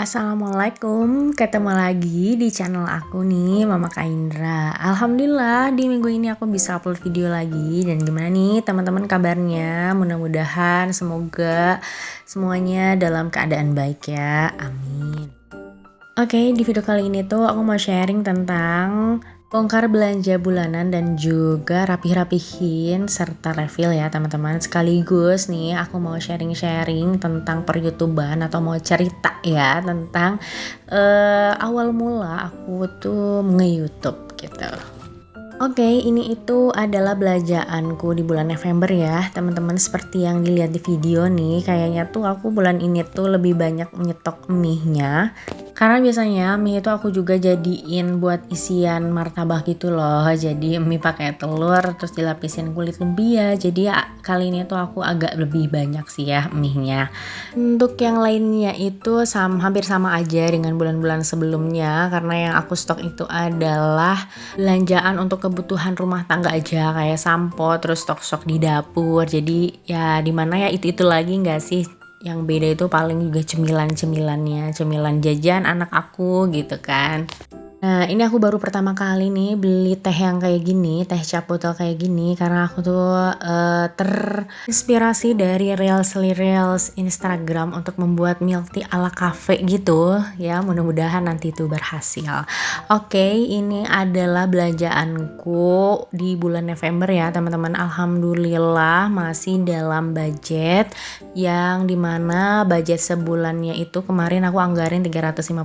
Assalamualaikum, ketemu lagi di channel aku nih, Mama Kak Indra. Alhamdulillah di minggu ini aku bisa upload video lagi. Dan gimana nih teman-teman kabarnya? Mudah-mudahan semoga semuanya dalam keadaan baik ya, amin. Oke, di video kali ini tuh aku mau sharing tentang bongkar belanja bulanan dan juga rapih-rapihin serta refill ya teman-teman. Sekaligus nih aku mau sharing-sharing tentang per-YouTuban atau mau cerita ya tentang awal mula aku tuh nge-YouTube gitu. Oke, ini itu adalah belanjaanku di bulan November ya teman-teman. Seperti yang dilihat di video nih, kayaknya tuh aku bulan ini tuh lebih banyak nyetok mie-nya. Karena biasanya mie itu aku juga jadiin buat isian martabak gitu loh. Jadi mie pakai telur terus dilapisin kulit lumpia. Jadi ya, kali ini tuh aku agak lebih banyak sih ya mie-nya. Untuk yang lainnya itu hampir sama aja dengan bulan-bulan sebelumnya. Karena yang aku stok itu adalah belanjaan untuk kebutuhan rumah tangga aja, kayak sampo, terus stok-stok di dapur. Jadi ya dimana ya itu lagi nggak sih. Yang beda itu paling juga cemilan-cemilannya, cemilan jajan anak aku gitu kan. Nah, ini aku baru pertama kali nih beli teh yang kayak gini, teh cap botol kayak gini, karena aku tuh terinspirasi dari reels Instagram untuk membuat milk tea ala cafe gitu ya. Mudah-mudahan nanti itu berhasil. Oke, ini adalah belanjaanku di bulan November ya teman-teman. Alhamdulillah masih dalam budget yang dimana budget sebulannya itu kemarin aku anggarin 350.000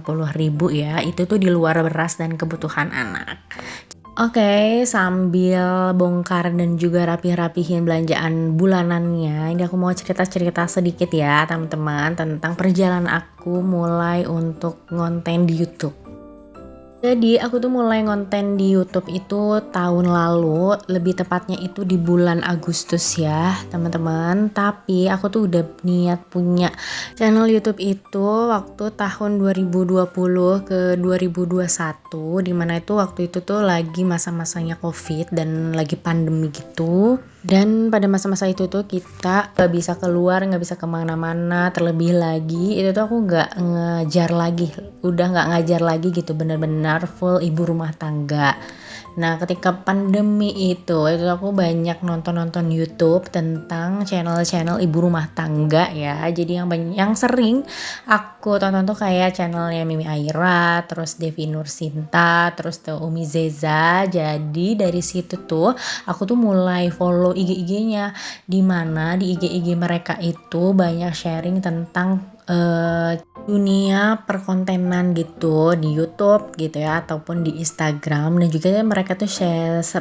ya. Itu tuh di luar beras dan kebutuhan anak. Oke, sambil bongkar dan juga rapih-rapihin belanjaan bulanannya, ini aku mau cerita-cerita sedikit ya teman-teman tentang perjalanan aku mulai untuk ngonten di YouTube. Jadi aku tuh mulai ngonten di YouTube itu tahun lalu, lebih tepatnya itu di bulan Agustus ya teman-teman. Tapi aku tuh udah niat punya channel YouTube itu waktu tahun 2020 ke 2021, dimana itu waktu itu tuh lagi masa-masanya COVID dan lagi pandemi gitu. Dan pada masa-masa itu tuh kita gak bisa keluar, gak bisa kemana-mana. Terlebih lagi itu tuh aku gak ngejar lagi, udah gak ngajar lagi gitu, bener-bener full ibu rumah tangga. Nah ketika pandemi itu aku banyak nonton YouTube tentang channel-channel ibu rumah tangga ya. Jadi yang sering aku tonton tuh kayak channelnya Mimi Aira, terus Devi Nursinta, terus tuh Umi Zeza. Jadi dari situ tuh aku tuh mulai follow IG-nya, dimana di IG mereka itu banyak sharing tentang dunia perkontenan gitu di YouTube gitu ya, ataupun di Instagram. Dan juga mereka tuh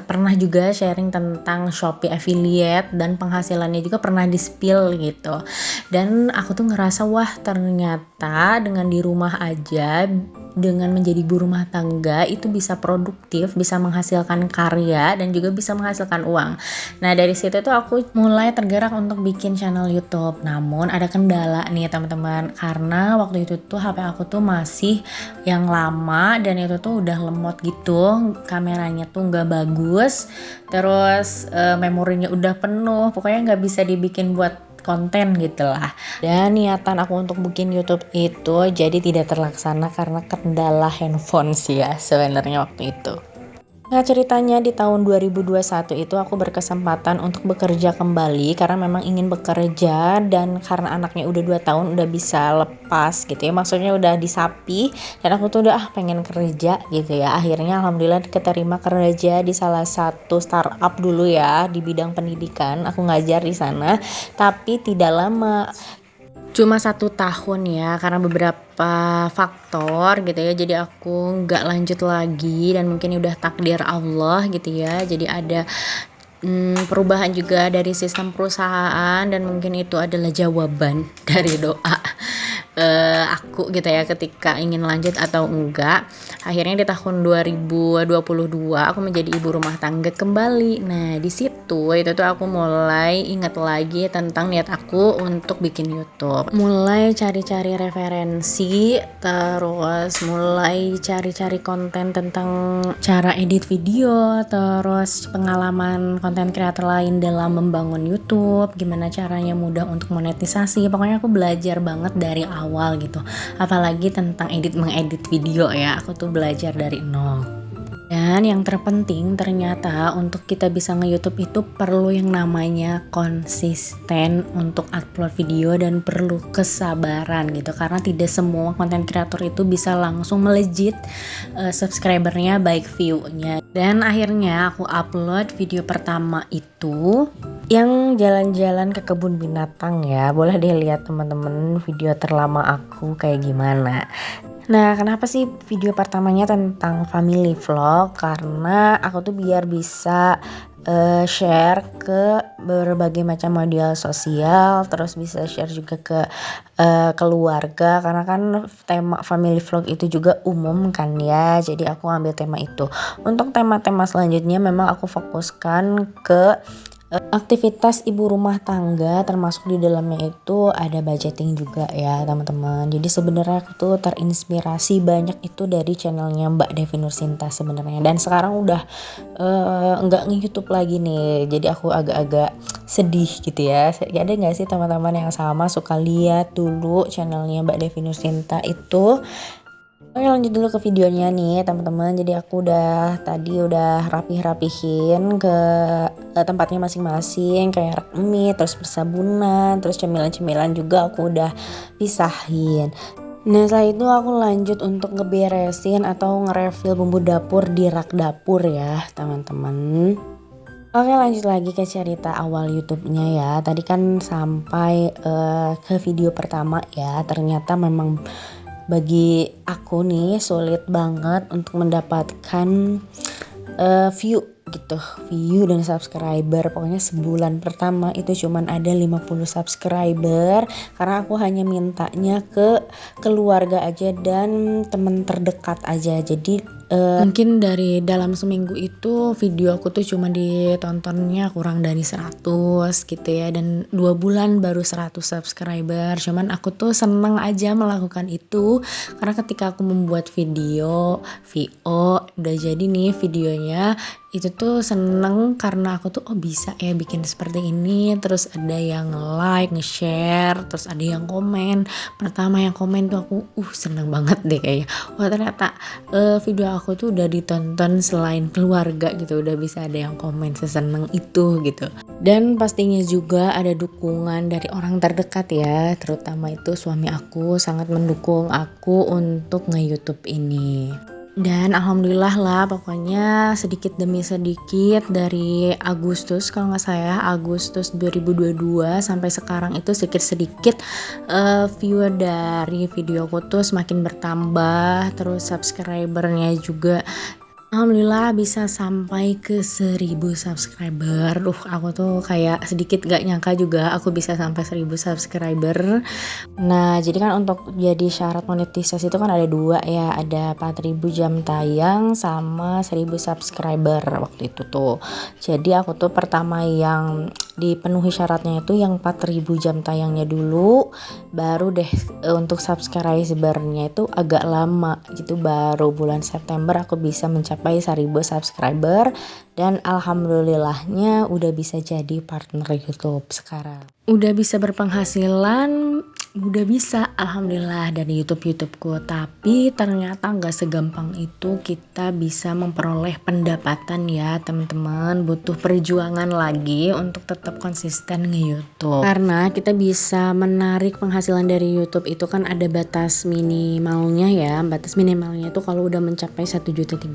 pernah juga sharing tentang Shopee affiliate dan penghasilannya juga pernah di spill gitu. Dan aku tuh ngerasa wah ternyata dengan di rumah aja, dengan menjadi ibu rumah tangga itu bisa produktif, bisa menghasilkan karya dan juga bisa menghasilkan uang. Nah dari situ tuh aku mulai tergerak untuk bikin channel YouTube. Namun ada kendala nih teman-teman, karena waktu itu tuh HP aku tuh masih yang lama dan itu tuh udah lemot gitu, kameranya tuh nggak bagus, terus memorinya udah penuh, pokoknya nggak bisa dibikin buat konten gitulah. Dan niatan aku untuk bikin YouTube itu jadi tidak terlaksana karena kendala handphone sih ya sebenarnya waktu itu. Nah ceritanya di tahun 2021 itu aku berkesempatan untuk bekerja kembali karena memang ingin bekerja, dan karena anaknya udah 2 tahun udah bisa lepas gitu ya, maksudnya udah disapi, dan aku tuh udah pengen kerja gitu ya. Akhirnya alhamdulillah keterima kerja di salah satu startup dulu ya di bidang pendidikan. Aku ngajar di sana tapi tidak lama, cuma 1 tahun ya, karena beberapa faktor gitu ya. Jadi aku nggak lanjut lagi dan mungkin udah takdir Allah gitu ya. Jadi ada perubahan juga dari sistem perusahaan, dan mungkin itu adalah jawaban dari doa aku gitu ya ketika ingin lanjut atau enggak. Akhirnya di tahun 2022 aku menjadi ibu rumah tangga kembali. Nah di situ itu tuh aku mulai ingat lagi tentang niat aku untuk bikin YouTube, mulai cari-cari referensi, terus mulai cari-cari konten tentang cara edit video, terus pengalaman konten kreator lain dalam membangun YouTube, gimana caranya mudah untuk monetisasi. Pokoknya aku belajar banget dari awal awal gitu. Apalagi tentang mengedit video ya, aku tuh belajar dari nol. Dan yang terpenting ternyata untuk kita bisa nge-YouTube itu perlu yang namanya konsisten untuk upload video dan perlu kesabaran gitu. Karena tidak semua konten kreator itu bisa langsung melejit subscribernya baik view-nya. Dan akhirnya aku upload video pertama itu yang jalan-jalan ke kebun binatang ya. Boleh deh lihat teman-teman video terlama aku kayak gimana. Nah, kenapa sih video pertamanya tentang family vlog? Karena aku tuh biar bisa share ke berbagai macam media sosial, terus bisa share juga ke keluarga. Karena kan tema family vlog itu juga umum kan ya. Jadi aku ambil tema itu. Untuk tema-tema selanjutnya memang aku fokuskan ke aktivitas ibu rumah tangga, termasuk di dalamnya itu ada budgeting juga ya teman-teman. Jadi sebenarnya aku tuh terinspirasi banyak itu dari channelnya Mbak Devi Nursinta sebenarnya. Dan sekarang udah nggak nge-YouTube lagi nih. Jadi aku agak-agak sedih gitu ya. Ada nggak sih teman-teman yang sama suka lihat dulu channelnya Mbak Devi Nursinta itu? Oke, lanjut dulu ke videonya nih teman-teman. Jadi aku udah rapih-rapihin ke tempatnya masing-masing, kayak rak mie, terus persabunan, terus cemilan-cemilan juga aku udah pisahin. Nah, setelah itu aku lanjut untuk ngeberesin atau nge-refill bumbu dapur di rak dapur ya teman-teman. Oke, lanjut lagi ke cerita awal YouTube-nya ya. Tadi kan sampai ke video pertama ya. Ternyata memang bagi aku nih sulit banget untuk mendapatkan view gitu, view dan subscriber. Pokoknya sebulan pertama itu cuman ada 50 subscriber karena aku hanya mintanya ke keluarga aja dan teman terdekat aja. Jadi mungkin dari dalam seminggu itu video aku tuh cuma ditontonnya kurang dari 100 gitu ya, dan 2 bulan baru 100 subscriber. Cuman aku tuh seneng aja melakukan itu karena ketika aku membuat video VO udah jadi nih videonya, itu tuh seneng karena aku tuh bisa ya bikin seperti ini. Terus ada yang like, nge-share, terus ada yang komen. Pertama yang komen tuh aku seneng banget deh kayaknya. Wah, ternyata video aku tuh udah ditonton selain keluarga gitu, udah bisa ada yang komen seseneng itu gitu. Dan pastinya juga ada dukungan dari orang terdekat ya, terutama itu suami aku sangat mendukung aku untuk nge-YouTube ini. Dan alhamdulillah lah, pokoknya sedikit demi sedikit dari Agustus, kalau nggak salah Agustus 2022 sampai sekarang itu sedikit-sedikit viewer dari videoku tuh semakin bertambah. Terus subscribernya juga alhamdulillah bisa sampai ke 1000 subscriber. Aku tuh kayak sedikit gak nyangka juga aku bisa sampai 1000 subscriber. Nah, jadi kan untuk jadi syarat monetisasi itu kan ada 2 ya. Ada 4000 jam tayang sama 1000 subscriber waktu itu tuh. Jadi aku tuh pertama yang dipenuhi syaratnya itu yang 4000 jam tayangnya dulu. Baru deh untuk subscribernya itu agak lama gitu. Baru bulan September aku bisa mencapai 1000 subscriber dan alhamdulillahnya udah bisa jadi partner YouTube sekarang. Udah bisa berpenghasilan, udah bisa alhamdulillah dari YouTubeku. Tapi ternyata nggak segampang itu kita bisa memperoleh pendapatan ya teman-teman. Butuh perjuangan lagi untuk tetap konsisten nge-YouTube. Karena kita bisa menarik penghasilan dari YouTube itu kan ada batas minimalnya ya. Batas minimalnya itu kalau udah mencapai 1.300.000,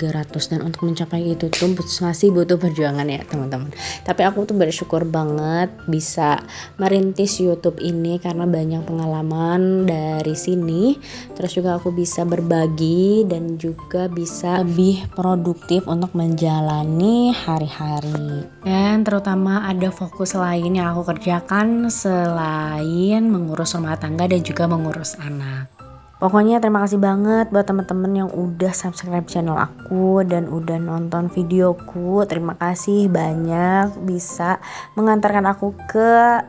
dan untuk mencapai itu tuh masih butuh perjuangan ya teman-teman. Tapi aku tuh bersyukur banget bisa merintis YouTube ini karena banyak pengalaman dari sini. Terus juga aku bisa berbagi dan juga bisa lebih produktif untuk menjalani hari-hari. Dan terutama ada fokus lain yang aku kerjakan selain mengurus rumah tangga dan juga mengurus anak. Pokoknya terima kasih banget buat teman-teman yang udah subscribe channel aku dan udah nonton videoku. Terima kasih banyak bisa mengantarkan aku ke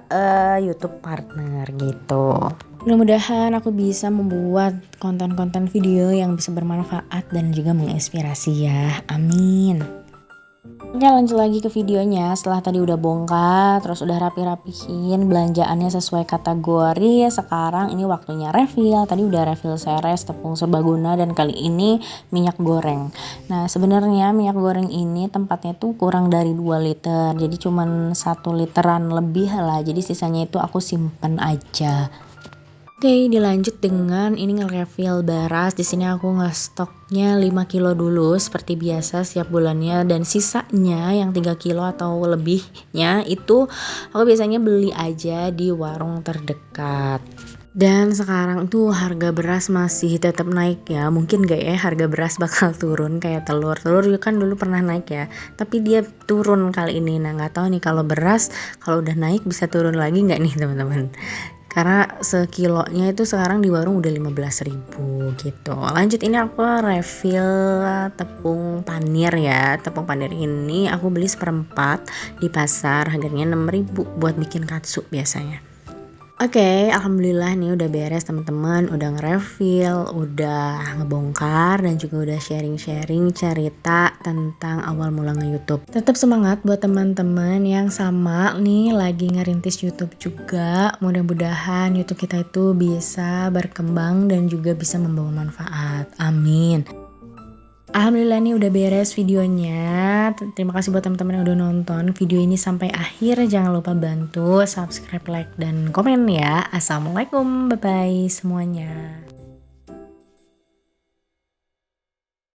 YouTube partner gitu. Mudah-mudahan aku bisa membuat konten-konten video yang bisa bermanfaat dan juga menginspirasi ya. Amin. Oke, lanjut lagi ke videonya. Setelah tadi udah bongkar, terus udah rapi-rapihin belanjaannya sesuai kategori, sekarang ini waktunya refill. Tadi udah refill seres, tepung serbaguna, dan kali ini minyak goreng. Nah, sebenarnya minyak goreng ini tempatnya tuh kurang dari 2 liter. Jadi cuman 1 literan lebih lah. Jadi sisanya itu aku simpen aja. Oke, dilanjut dengan ini nge-refill beras. Di sini aku ngestoknya 5 kilo dulu seperti biasa setiap bulannya, dan sisanya yang 3 kilo atau lebihnya itu aku biasanya beli aja di warung terdekat. Dan sekarang tuh harga beras masih tetap naik ya. Mungkin gak ya harga beras bakal turun kayak telur. Telur juga kan dulu pernah naik ya, tapi dia turun kali ini. Nah, nggak tahu nih kalau beras kalau udah naik bisa turun lagi nggak nih teman-teman. Karena sekilonya itu sekarang di warung udah 15.000 gitu. Lanjut, ini aku refill tepung panir ya. Tepung panir ini aku beli seperempat di pasar, harganya 6.000 buat bikin katsu biasanya. Oke, alhamdulillah nih udah beres teman-teman, udah nge-refill, udah ngebongkar, dan juga udah sharing-sharing cerita tentang awal mula nge-YouTube. Tetap semangat buat teman-teman yang sama nih lagi ngerintis YouTube juga. Mudah-mudahan YouTube kita itu bisa berkembang dan juga bisa membawa manfaat. Amin. Alhamdulillah nih udah beres videonya. Terima kasih buat teman-teman yang udah nonton video ini sampai akhir. Jangan lupa bantu subscribe, like, dan komen ya. Assalamualaikum, bye bye semuanya.